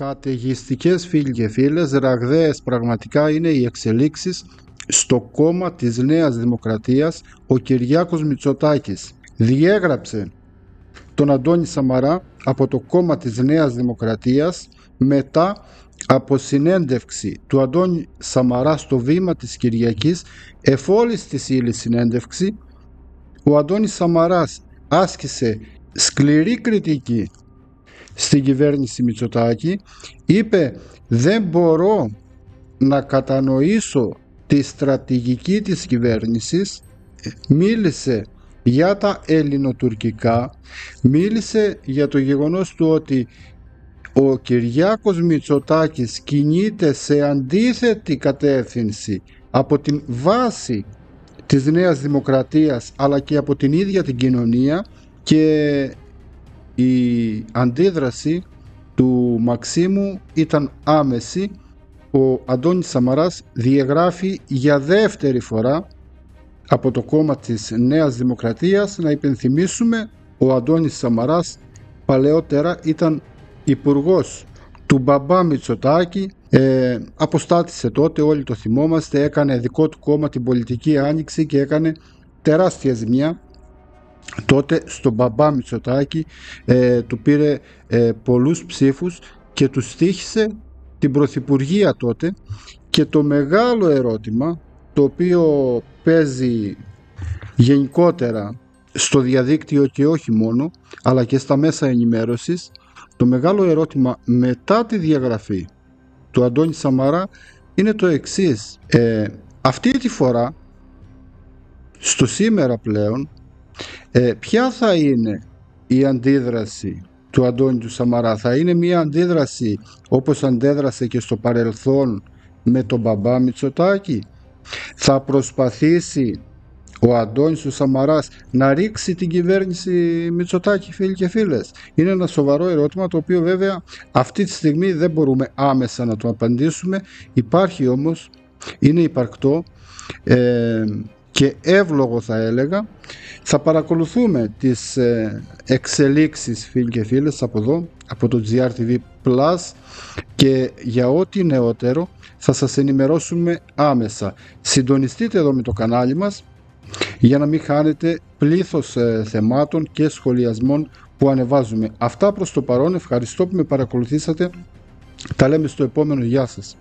Καταιγιστικές, φίλοι και φίλες, ραγδαίες πραγματικά είναι οι εξελίξεις στο κόμμα της Νέας Δημοκρατίας. Ο Κυριάκος Μητσοτάκης διέγραψε τον Αντώνη Σαμαρά από το κόμμα της Νέας Δημοκρατίας μετά από συνέντευξη του Αντώνη Σαμαρά στο Βήμα της Κυριακής. Εφόλης της ύλης συνέντευξη, ο Αντώνης Σαμαράς άσκησε σκληρή κριτική στην κυβέρνηση Μητσοτάκη. Είπε: δεν μπορώ να κατανοήσω τη στρατηγική της κυβέρνησης. Μίλησε για τα ελληνοτουρκικά, μίλησε για το γεγονός του ότι ο Κυριάκος Μητσοτάκης κινείται σε αντίθετη κατεύθυνση από την βάση της Νέας Δημοκρατίας αλλά και από την ίδια την κοινωνία, και η αντίδραση του Μαξίμου ήταν άμεση. Ο Αντώνης Σαμαράς διαγράφει για δεύτερη φορά από το κόμμα της Νέας Δημοκρατίας. Να υπενθυμίσουμε, ο Αντώνης Σαμαράς παλαιότερα ήταν υπουργός του μπαμπά Μητσοτάκη, αποστάτησε τότε, όλοι το θυμόμαστε, έκανε δικό του κόμμα την Πολιτική Άνοιξη και έκανε τεράστια ζημιά τότε στον μπαμπά Μητσοτάκη. Του πήρε πολλούς ψήφους και του στοίχησε την πρωθυπουργία τότε. Και το μεγάλο ερώτημα, το οποίο παίζει γενικότερα στο διαδίκτυο και όχι μόνο, αλλά και στα μέσα ενημέρωσης, το μεγάλο ερώτημα μετά τη διαγραφή του Αντώνη Σαμαρά είναι το εξής. Αυτή τη φορά, στο σήμερα πλέον, ποια θα είναι η αντίδραση του Αντώνη του Σαμαρά? Θα είναι μια αντίδραση όπως αντέδρασε και στο παρελθόν με τον μπαμπά Μητσοτάκη? Θα προσπαθήσει ο Αντώνης του Σαμαράς να ρίξει την κυβέρνηση Μητσοτάκη, φίλοι και φίλες? Είναι ένα σοβαρό ερώτημα, το οποίο βέβαια αυτή τη στιγμή δεν μπορούμε άμεσα να το απαντήσουμε. Υπάρχει όμως, είναι υπαρκτό και εύλογο, θα έλεγα. Θα παρακολουθούμε τις εξελίξεις, φίλοι και φίλες, από εδώ, από το GRTV Plus, και για ό,τι νεότερο θα σας ενημερώσουμε άμεσα. Συντονιστείτε εδώ με το κανάλι μας για να μην χάνετε πλήθος θεμάτων και σχολιασμών που ανεβάζουμε. Αυτά προς το παρόν. Ευχαριστώ που με παρακολουθήσατε. Τα λέμε στο επόμενο. Γεια σας.